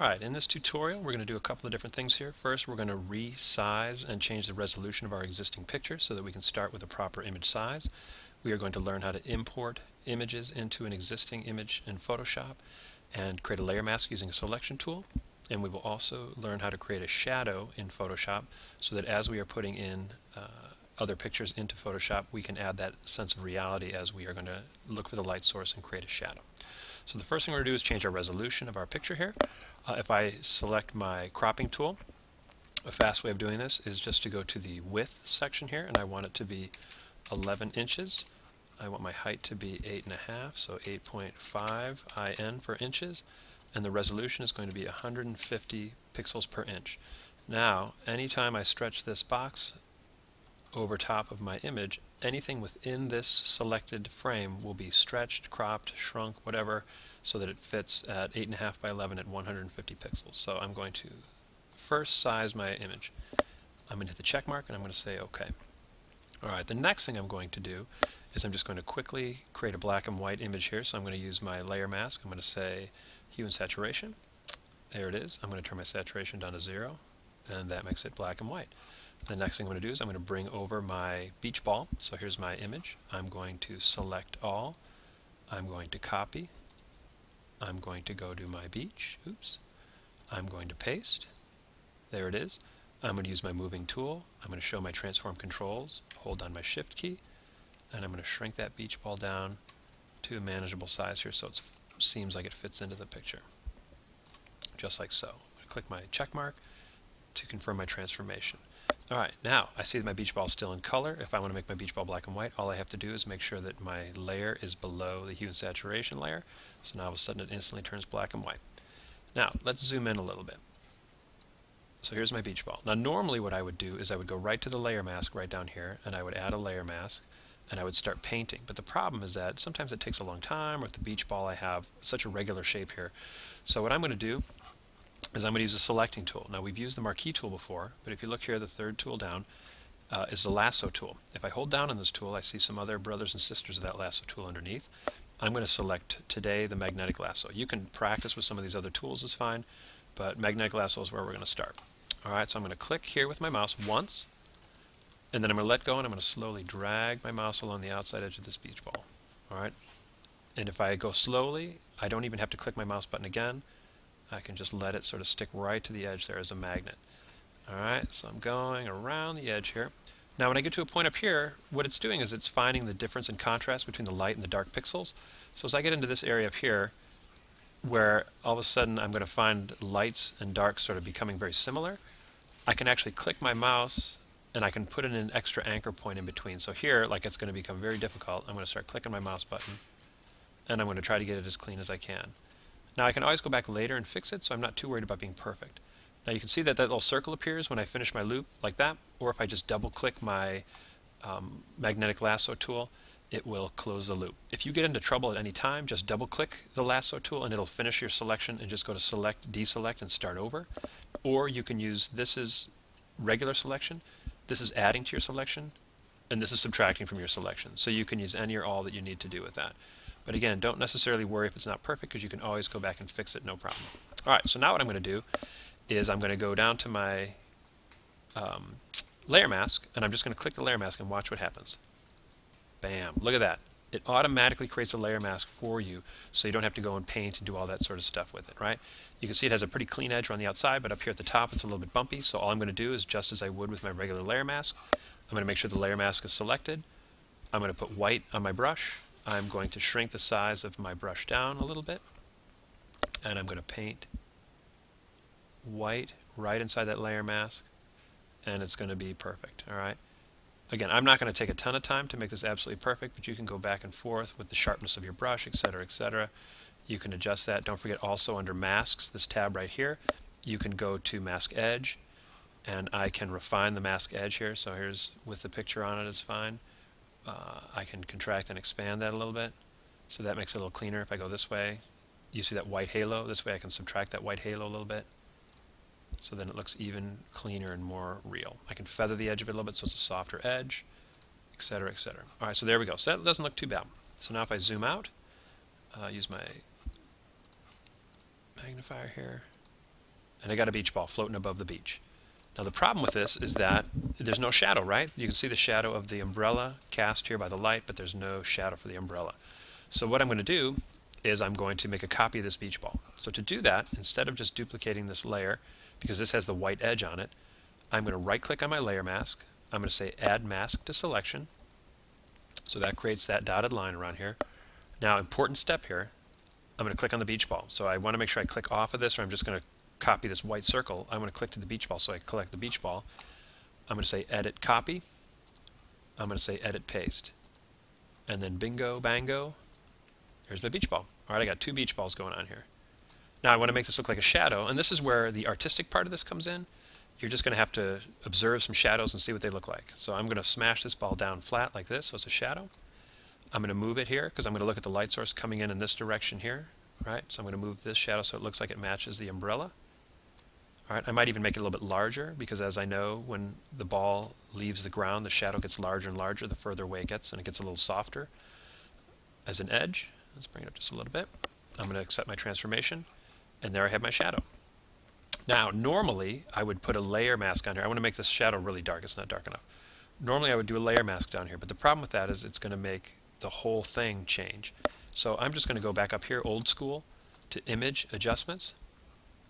Alright, in this tutorial we're going to do a couple of different things here. First, we're going to resize and change the resolution of our existing picture so that we can start with a proper image size. We are going to learn how to import images into an existing image in Photoshop and create a layer mask using a selection tool. And we will also learn how to create a shadow in Photoshop so that as we are putting in other pictures into Photoshop, we can add that sense of reality as we are going to look for the light source and create a shadow. So the first thing we're going to do is change our resolution of our picture here. If I select my cropping tool, a fast way of doing this is just to go to the width section here, and I want it to be 11 inches. I want my height to be 8.5, so 8.5 IN for inches, and the resolution is going to be 150 pixels per inch. Now, anytime I stretch this box over top of my image, anything within this selected frame will be stretched, cropped, shrunk, whatever, so that it fits at 8.5 by 11 at 150 pixels. So I'm going to first size my image. I'm going to hit the check mark and I'm going to say OK. Alright, the next thing I'm going to do is I'm just going to quickly create a black and white image here. So I'm going to use my layer mask. I'm going to say hue and saturation. There it is. I'm going to turn my saturation down to 0, and that makes it black and white. The next thing I'm going to do is I'm going to bring over my beach ball. So here's my image. I'm going to select all. I'm going to copy. I'm going to go to my beach. Oops. I'm going to paste. There it is. I'm going to use my moving tool. I'm going to show my transform controls. Hold down my shift key. And I'm going to shrink that beach ball down to a manageable size here so it seems like it fits into the picture. Just like so. I'm going to click my check mark to confirm my transformation. Alright, now I see that my beach ball is still in color. If I want to make my beach ball black and white, all I have to do is make sure that my layer is below the hue and saturation layer. So now all of a sudden it instantly turns black and white. Now, let's zoom in a little bit. So here's my beach ball. Now normally what I would do is I would go right to the layer mask right down here, and I would add a layer mask, and I would start painting. But the problem is that sometimes it takes a long time, or with the beach ball I have such a regular shape here. So what I'm going to do is I'm going to use a selecting tool. Now we've used the marquee tool before, but if you look here, the third tool down is the lasso tool. If I hold down on this tool, I see some other brothers and sisters of that lasso tool underneath. I'm going to select today the magnetic lasso. You can practice with some of these other tools, is fine, but magnetic lasso is where we're going to start. Alright, so I'm going to click here with my mouse once, and then I'm going to let go and I'm going to slowly drag my mouse along the outside edge of this beach ball. Alright, and if I go slowly, I don't even have to click my mouse button again. I can just let it sort of stick right to the edge there as a magnet. Alright, so I'm going around the edge here. Now when I get to a point up here, what it's doing is it's finding the difference in contrast between the light and the dark pixels. So as I get into this area up here, where all of a sudden I'm going to find lights and darks sort of becoming very similar, I can actually click my mouse and I can put in an extra anchor point in between. So here, like it's going to become very difficult, I'm going to start clicking my mouse button and I'm going to try to get it as clean as I can. Now I can always go back later and fix it, so I'm not too worried about being perfect. Now you can see that that little circle appears when I finish my loop like that, or if I just double click my magnetic lasso tool, it will close the loop. If you get into trouble at any time, just double click the lasso tool and it'll finish your selection and just go to select, deselect, and start over. Or you can use this is regular selection, this is adding to your selection, and this is subtracting from your selection. So you can use any or all that you need to do with that. But again, don't necessarily worry if it's not perfect, because you can always go back and fix it, no problem. Alright, so now what I'm going to do is I'm going to go down to my layer mask, and I'm just going to click the layer mask and watch what happens. Bam! Look at that. It automatically creates a layer mask for you, so you don't have to go and paint and do all that sort of stuff with it, right? You can see it has a pretty clean edge on the outside, but up here at the top it's a little bit bumpy, so all I'm going to do is, just as I would with my regular layer mask, I'm going to make sure the layer mask is selected. I'm going to put white on my brush. I'm going to shrink the size of my brush down a little bit, and I'm going to paint white right inside that layer mask, and it's going to be perfect. Alright. Again, I'm not going to take a ton of time to make this absolutely perfect, but you can go back and forth with the sharpness of your brush, etc., etc. You can adjust that. Don't forget also under masks, this tab right here, you can go to mask edge, and I can refine the mask edge here. So here's with the picture on it is fine. I can contract and expand that a little bit, so that makes it a little cleaner. If I go this way, you see that white halo. This way I can subtract that white halo a little bit, so then it looks even cleaner and more real. I can feather the edge of it a little bit so it's a softer edge, etc., etc. Alright, so there we go. So that doesn't look too bad. So now if I zoom out, use my magnifier here, and I got a beach ball floating above the beach. Now the problem with this is that there's no shadow, right? You can see the shadow of the umbrella cast here by the light, but there's no shadow for the umbrella. So what I'm going to do is I'm going to make a copy of this beach ball. So to do that, instead of just duplicating this layer, because this has the white edge on it, I'm going to right click on my layer mask. I'm going to say add mask to selection. So that creates that dotted line around here. Now, important step here, I'm going to click on the beach ball. So I want to make sure I click off of this, or I'm just going to copy this white circle. I'm going to click to the beach ball, so I collect the beach ball. I'm going to say edit copy. I'm going to say edit paste. And then bingo, bango, there's my beach ball. All right, I got two beach balls going on here. Now I want to make this look like a shadow, and this is where the artistic part of this comes in. You're just going to have to observe some shadows and see what they look like. So I'm going to smash this ball down flat like this, so it's a shadow. I'm going to move it here because I'm going to look at the light source coming in this direction here, right? So I'm going to move this shadow so it looks like it matches the umbrella. All right, I might even make it a little bit larger because, as I know, when the ball leaves the ground, the shadow gets larger and larger the further away it gets, and it gets a little softer as an edge. Let's bring it up just a little bit. I'm going to accept my transformation, and there I have my shadow. Now, normally, I would put a layer mask on here. I want to make this shadow really dark. It's not dark enough. Normally, I would do a layer mask down here, but the problem with that is it's going to make the whole thing change. So I'm just going to go back up here, old school, to Image, Adjustments.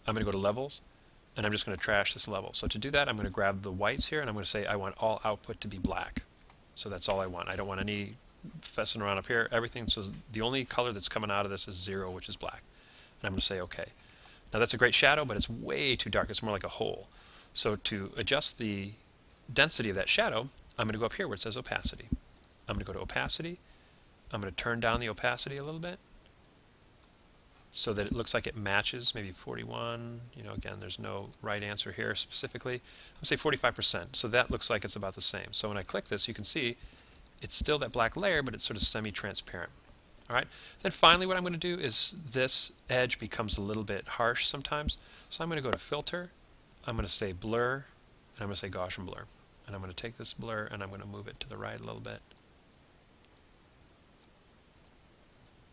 I'm going to go to Levels, and I'm just going to trash this level. So to do that, I'm going to grab the whites here, and I'm going to say I want all output to be black. So that's all I want. I don't want any fessing around up here. Everything, so the only color that's coming out of this is 0, which is black. And I'm going to say OK. Now that's a great shadow, but it's way too dark. It's more like a hole. So to adjust the density of that shadow, I'm going to go up here where it says opacity. I'm going to go to opacity. I'm going to turn down the opacity a little bit so that it looks like it matches, maybe 41. You know, again, there's no right answer here specifically. I'll say 45%. So that looks like it's about the same. So when I click this, you can see it's still that black layer, but it's sort of semi-transparent. All right. Then finally, what I'm going to do is this edge becomes a little bit harsh sometimes. So I'm going to go to Filter. I'm going to say Blur, and I'm going to say Gaussian Blur. And I'm going to take this blur and I'm going to move it to the right a little bit.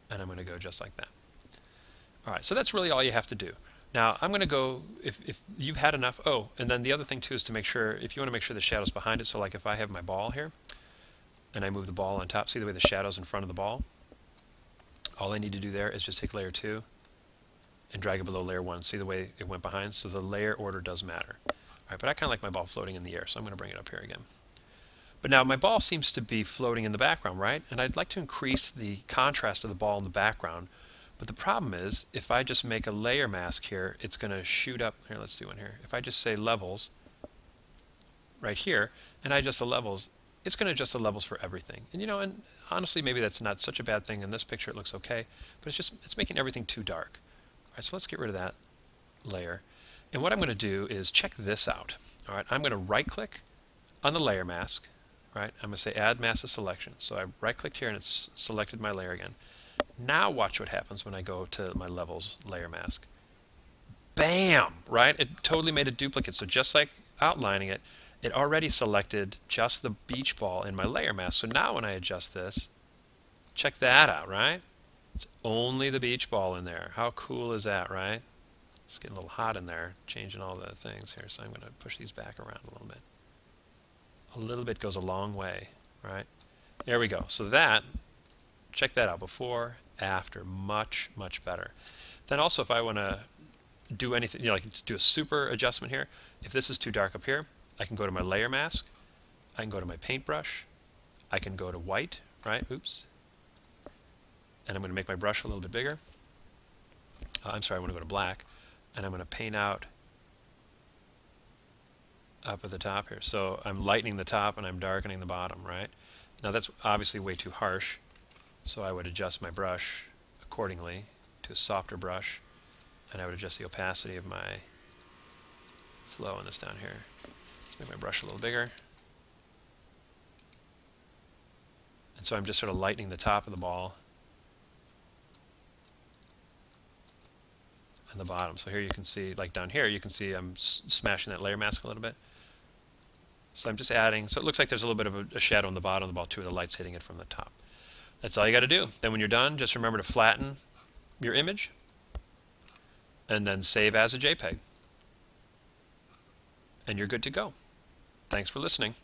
And I'm going to go just like that. All right. So that's really all you have to do. Now I'm going to go, if you've had enough, oh, and then the other thing too is to make sure, if you want to make sure the shadow's behind it, so like if I have my ball here, and I move the ball on top, see the way the shadow's in front of the ball? All I need to do there is just take layer 2 and drag it below layer 1. See the way it went behind? So the layer order does matter. All right, but I kind of like my ball floating in the air, so I'm going to bring it up here again. But now my ball seems to be floating in the background, right? And I'd like to increase the contrast of the ball in the background. But the problem is, if I just make a layer mask here, it's going to shoot up. Here, let's do one here. If I just say levels right here, and I adjust the levels, it's going to adjust the levels for everything. And you know, and honestly, maybe that's not such a bad thing. In this picture, it looks okay, but it's making everything too dark. All right, so let's get rid of that layer. And what I'm going to do is check this out. All right, I'm going to right-click on the layer mask. Right, I'm going to say Add Mask to Selection. So I right-clicked here, and it's selected my layer again. Now watch what happens when I go to my Levels layer mask. Bam! Right, it totally made a duplicate. So just like outlining it, it already selected just the beach ball in my layer mask. So now when I adjust this, check that out, right? It's only the beach ball in there. How cool is that, right? It's getting a little hot in there, changing all the things here. So I'm going to push these back around a little bit. A little bit goes a long way, right? There we go. So that, check that out. Before, after, much, much better. Then also if I want to do anything, you know, like do a super adjustment here, if this is too dark up here, I can go to my layer mask, I can go to my paintbrush, I can go to white, right? Oops. And I'm going to make my brush a little bit bigger. I'm sorry, I want to go to black, and I'm going to paint out up at the top here. So I'm lightening the top and I'm darkening the bottom, right? Now that's obviously way too harsh, so I would adjust my brush accordingly to a softer brush, and I would adjust the opacity of my flow on this down here. Make my brush a little bigger. And so I'm just sort of lightening the top of the ball and the bottom. So here you can see, like down here, you can see I'm smashing that layer mask a little bit. So I'm just adding, so it looks like there's a little bit of a shadow on the bottom of the ball too, the light's hitting it from the top. That's all you got to do. Then when you're done, just remember to flatten your image and then save as a JPEG. and you're good to go. Thanks for listening.